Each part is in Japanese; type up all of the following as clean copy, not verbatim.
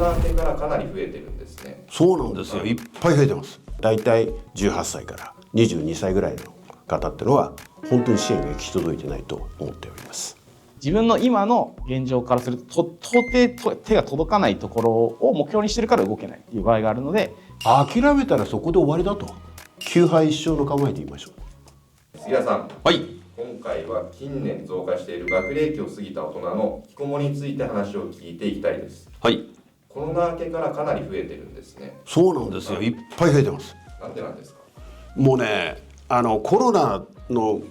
ナ明けからかなり増えてるんですね。そうなんですよ。いっぱい増えてます。だいたい18歳から22歳ぐらいの方ってのは本当に支援が行き届いてないと思っております。自分の今の現状からすると到底手が届かないところを目標にしてるから動けないっていう場合があるので、諦めたらそこで終わりだと、9敗一勝の構えで言いましょう。杉田さん、はい。今回は近年増加している学齢期を過ぎた大人の引きこもりについて話を聞いていきたいです。はい。コロナ明けからかなり増えてるんですね。そうなんですよ。いっぱい増えてます。なんでなんですか？もうね、コロナの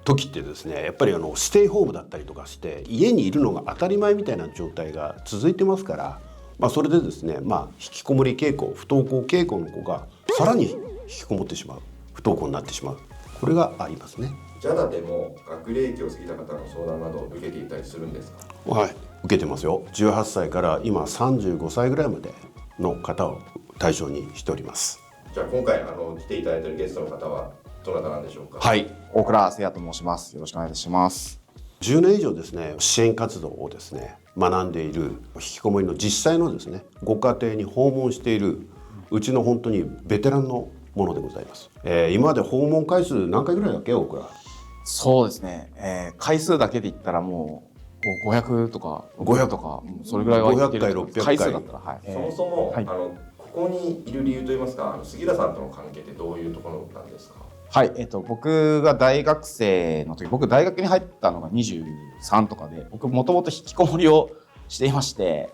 時ってですね、やっぱりステイホームだったりとかして家にいるのが当たり前みたいな状態が続いてますから、それでですね、引きこもり傾向、不登校傾向の子がさらに引きこもってしまう、不登校になってしまう、これがありますね。JADAでも学齢期を過ぎた方の相談などを受けていたりするんですか？はい、受けてますよ。18歳から今35歳ぐらいまでの方を対象にしております。じゃあ今回来ていただいているゲストの方はどなたなんでしょうか？はい、大倉誠也と申します。よろしくお願いします。10年以上ですね、支援活動をですね学んでいる、引きこもりの実際のですねご家庭に訪問しているうちの本当にベテランのものでございます。今まで訪問回数何回ぐらいだっけ、大倉？そうですね、回数だけで言ったらもう500とか500とかそれぐらいは言ってる500回600回回数だったら、はい、そもそも、はい、ここにいる理由といいますか、杉田さんとの関係ってどういうところなんですか？はい、僕が大学生の時、僕大学に入ったのが23とかで、僕もともと引きこもりをしていまして、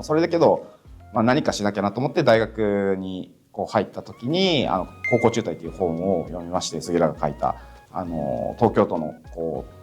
それだけど、何かしなきゃなと思って大学に入った時に高校中退という本を読みまして、杉浦が書いた東京都の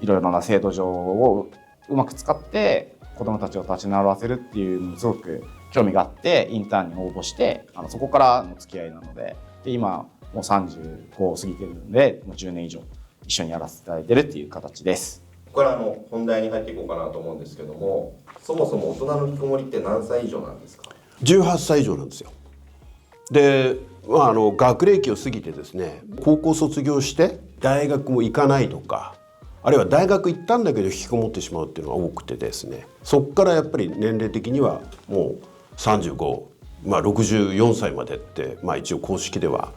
いろいろな制度上をうまく使って子どもたちを立ち直らせるっていうのにすごく興味があってインターンに応募して、そこからの付き合いなので、今もう35を過ぎてるので、もう10年以上一緒にやらせていただいてるっていう形です。ここから本題に入っていこうかなと思うんですけども、そもそも大人の引きこもりって何歳以上なんですか？18歳以上なんですよ。で、学齢期を過ぎてですね、高校卒業して大学も行かないとか、あるいは大学行ったんだけど引きこもってしまうっていうのが多くてですね、そこからやっぱり年齢的にはもう35、64歳までって、一応公式では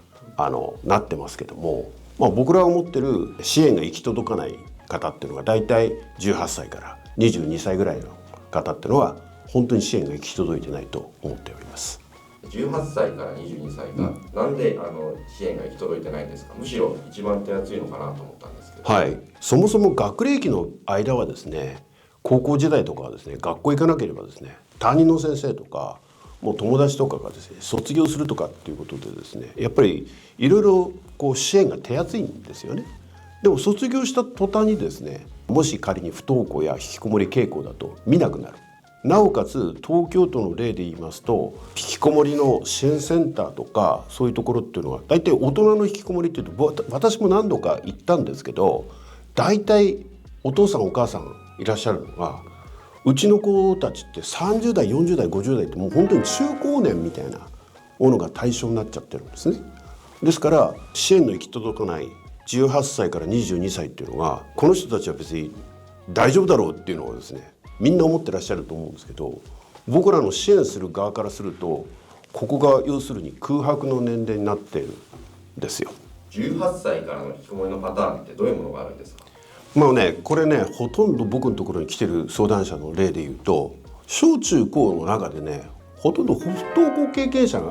なってますけども、僕らが思ってる支援が行き届かない方っていうのがだいたい18歳から22歳ぐらいの方っていうのは本当に支援が行き届いてないと思っております。18歳から22歳が、なんで支援が行き届いてないんですか？むしろ一番手厚いのかなと思ったんですけど。はい、そもそも学齢期の間はですね、高校時代とかはですね、学校行かなければですね、担任の先生とかもう友達とかがですね卒業するとかっていうことでですね、やっぱりいろいろ支援が手厚いんですよね。でも卒業した途端にですね、もし仮に不登校や引きこもり傾向だと見なくなる。なおかつ東京都の例で言いますと、引きこもりの支援センターとかそういうところっていうのは大体大人の引きこもりっていうと、私も何度か行ったんですけど、大体お父さんお母さんいらっしゃるのが、うちの子たちって30代40代50代ってもう本当に中高年みたいなものが対象になっちゃってるんですね。ですから支援の行き届かない18歳から22歳っていうのは、この人たちは別に大丈夫だろうっていうのをですね、みんな思ってらっしゃると思うんですけど、僕らの支援する側からすると、ここが要するに空白の年齢になっているんですよ。18歳からの引きこもりのパターンってどういうものがあるんですか？これね、ほとんど僕のところに来てる相談者の例で言うと、小中高の中でね、ほとんど不登校経験者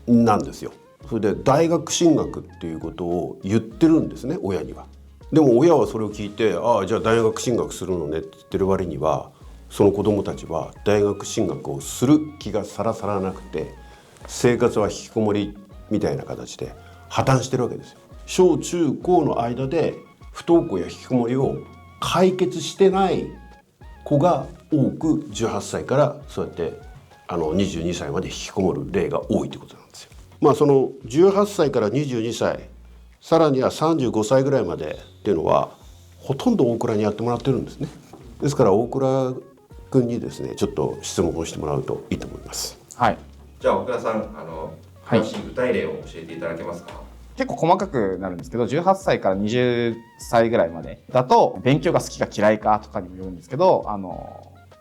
なんですよ。それで大学進学っていうことを言ってるんですね、親には。でも親はそれを聞いて、じゃあ大学進学するのねって言ってる割には、その子どもたちは大学進学をする気がさらさらなくて、生活は引きこもりみたいな形で破綻してるわけですよ。小中高の間で不登校や引きこもりを解決してない子が多く、18歳からそうやって22歳まで引きこもる例が多いということなんですよ。その18歳から22歳、さらには35歳ぐらいまでっていうのはほとんど大倉にやってもらってるんですね。ですから大倉君にですね、ちょっと質問をしてもらうといいと思います。はい、じゃあ大倉さん、詳しい具体例を教えていただけますか？結構細かくなるんですけど、18歳から20歳ぐらいまでだと勉強が好きか嫌いかとかにもよるんですけど、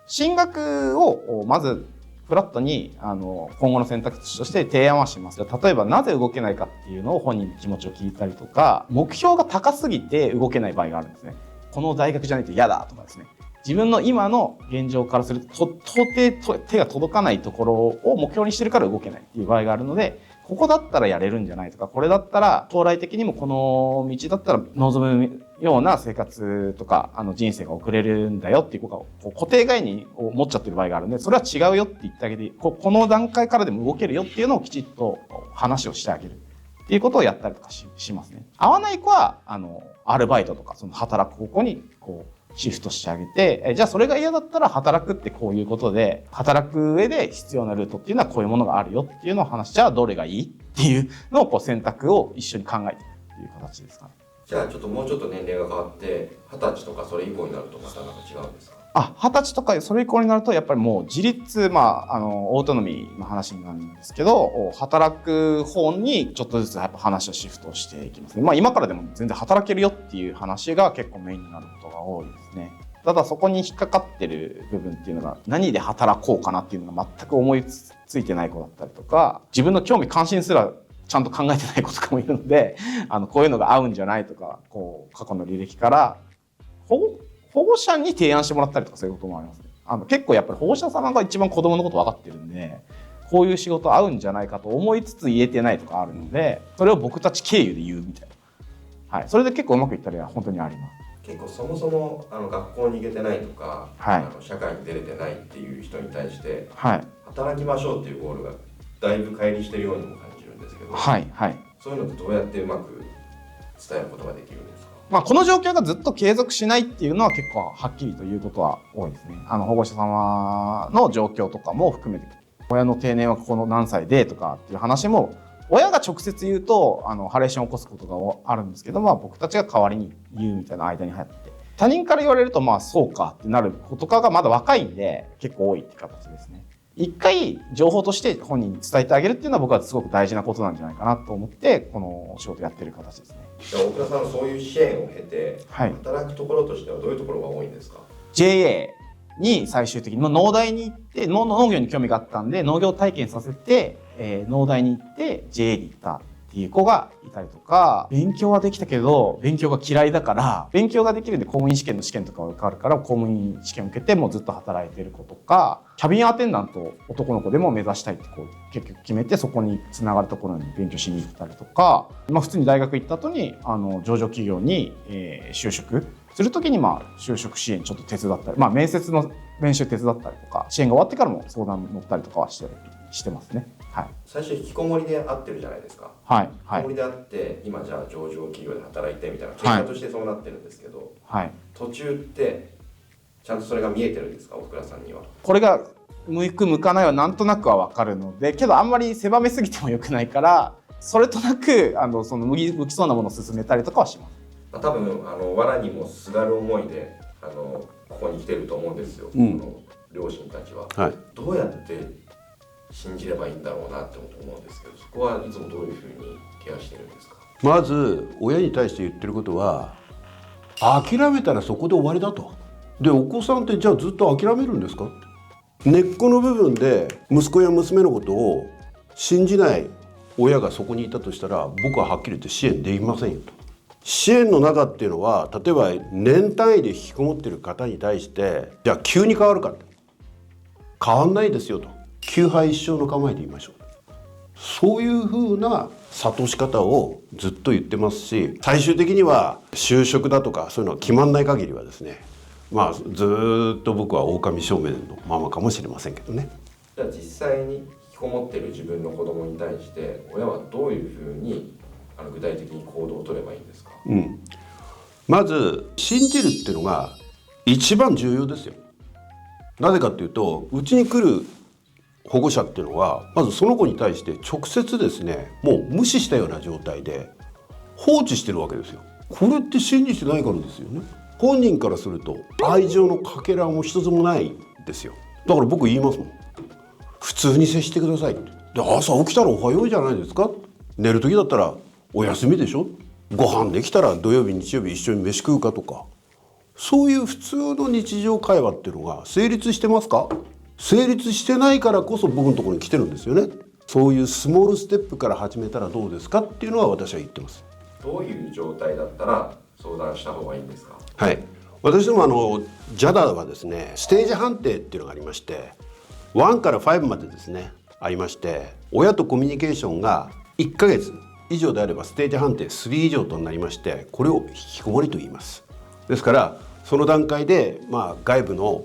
進学をまずフラットに今後の選択肢として提案はします。例えばなぜ動けないかっていうのを本人の気持ちを聞いたりとか、目標が高すぎて動けない場合があるんですね。この大学じゃないと嫌だとかですね。自分の今の現状からすると到底手が届かないところを目標にしてるから動けないっていう場合があるので、ここだったらやれるんじゃないとか、これだったら将来的にもこの道だったら望むような生活とか人生が送れるんだよっていうことが固定概念を持っちゃってる場合があるので、それは違うよって言ってあげて、この段階からでも動けるよっていうのをきちっと話をしてあげるっていうことをやったりとか しますね。合わない子はアルバイトとかその働く方向にシフトしてあげて、じゃあそれが嫌だったら働くってこういうことで、働く上で必要なルートっていうのはこういうものがあるよっていうのを話し、じゃあどれがいいっていうのを選択を一緒に考えていくっていう形ですかね。じゃあもうちょっと年齢が変わって20歳とかそれ以降になるとまたなんか違うんですか？20歳とかそれ以降になるとやっぱりもう自立、オートノミーの話になるんですけど、働く方にちょっとずつやっぱ話をシフトしていきますね。今からでも全然働けるよっていう話が結構メインになることが多いですね。ただそこに引っかかってる部分っていうのが、何で働こうかなっていうのが全く思いついてない子だったりとか、自分の興味関心すらちゃんと考えてない子とかもいるので、こういうのが合うんじゃないとか、過去の履歴から保護者に提案してもらったりとか、そういうこともありますね。結構やっぱり保護者様が一番子供のこと分かってるんで、こういう仕事合うんじゃないかと思いつつ言えてないとかあるので、それを僕たち経由で言うみたいな。はい。それで結構うまくいったりは本当にあります。結構そもそも学校に行けてないとか、はい、社会に出れてないっていう人に対して、はい、働きましょうっていうゴールがだいぶ乖離してるようにも感じるんですけど、はいはい、そういうのってどうやってうまく伝えることができるんですか？この状況がずっと継続しないっていうのは結構はっきりということは多いですね。保護者様の状況とかも含めて、親の定年はこの何歳でとかっていう話も、親が直接言うとハレーションを起こすことがあるんですけど、僕たちが代わりに言うみたいな間に入って、他人から言われるとそうかってなる子とかがまだ若いんで結構多いって形ですね。一回情報として本人に伝えてあげるっていうのは僕はすごく大事なことなんじゃないかなと思って、この仕事やってる形ですね。じゃあ大倉さん、そういう支援を経て、はい、働くところとしてはどういうところが多いんですか？ JA に最終的に農大に行って、農業に興味があったんで農業体験させて、農大に行って JA に行ったっていう子がいたりとか、勉強はできたけど勉強が嫌いだから勉強ができるんで公務員試験の試験とかが受かるから公務員試験を受けてもうずっと働いてる子とか、キャビンアテンダント男の子でも目指したいって結局決めて、そこにつながるところに勉強しに行ったりとか、普通に大学行った後に上場企業に、就職するときに就職支援ちょっと手伝ったり、面接の練習手伝ったりとか、支援が終わってからも相談乗ったりとかはしてますね。はい、最初引きこもりで会ってるじゃないですか。はい、引きこもりで会って今じゃあ上場企業で働いてみたいな、結果としてそうなってるんですけど、はい、途中ってちゃんとそれが見えてるんですか、大倉さんには。これが向く向かないはなんとなくは分かるので、けどあんまり狭めすぎても良くないから、それとなくその向きそうなものを進めたりとかはします。多分藁にもすがる思いでここに来てると思うんですよ、この両親たちは、はい、どうやって信じればいいんだろうなって思うんですけど、そこはいつもどういうふうにケアしてるんですか？まず親に対して言ってることは、諦めたらそこで終わりだと。で、お子さんってじゃあずっと諦めるんですかって。根っこの部分で息子や娘のことを信じない親がそこにいたとしたら、僕ははっきり言って支援できませんよと。支援の中っていうのは、例えば年単位で引きこもってる方に対して、じゃあ急に変わるかって、変わんないですよと。9敗1勝の構えで言いましょう。そういう風な諭し方をずっと言ってますし、最終的には就職だとかそういうのは決まんない限りはですね、ずっと僕は狼正面のままかもしれませんけどね。じゃあ実際に引きこもってる自分の子供に対して親はどういう風に具体的に行動を取ればいいんですか？まず信じるっていうのが一番重要ですよ。なぜかっていうと、うちに来る保護者っていうのはまずその子に対して直接ですね、もう無視したような状態で放置してるわけですよ。これって信じてないからですよね。本人からすると愛情のかけらも一つもないんですよ。だから僕言いますもん、普通に接してくださいって。で、朝起きたらおはようじゃないですか、寝る時だったらお休みでしょ、ご飯できたら土曜日日曜日一緒に飯食うかとか、そういう普通の日常会話っていうのが成立してますか？成立してないからこそ僕のところに来てるんですよね。そういうスモールステップから始めたらどうですかっていうのは私は言ってます。どういう状態だったら相談した方がいいんですか？はい、私どもJADA はですね、ステージ判定っていうのがありまして、1から5までですねありまして、親とコミュニケーションが1ヶ月以上であればステージ判定3以上となりまして、これを引きこもりと言います。ですからその段階で、外部の、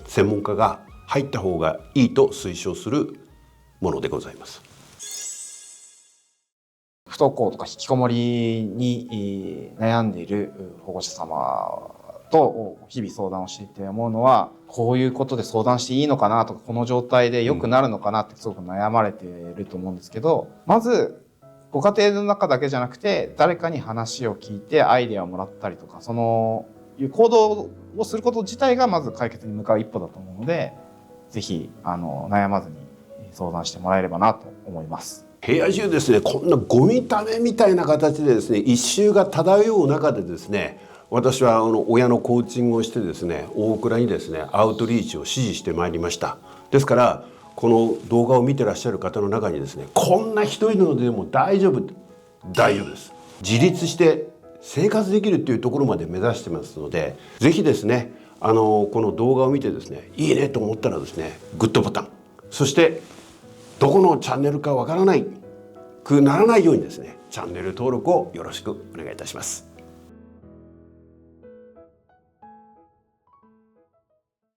専門家が入った方がいいと推奨するものでございます。不登校とか引きこもりに悩んでいる保護者様と日々相談をしていて思うのは、こういうことで相談していいのかなとか、この状態で良くなるのかなってすごく悩まれていると思うんですけど、まずご家庭の中だけじゃなくて誰かに話を聞いてアイデアをもらったりとか、そのいう行動をすること自体がまず解決に向かう一歩だと思うので、ぜひ悩まずに相談してもらえればなと思います。部屋中ですね、こんなゴミためみたいな形でですね一周が漂う中でですね、私は親のコーチングをしてですね、大倉にですねアウトリーチを指示してまいりました。ですからこの動画を見てらっしゃる方の中にですね、こんな一人のでも大丈夫です、自立して生活できるっていうところまで目指してますので、ぜひですねこの動画を見てですね、いいねと思ったらですねグッドボタン、そしてどこのチャンネルかわからないくならないようにですねチャンネル登録をよろしくお願いいたします。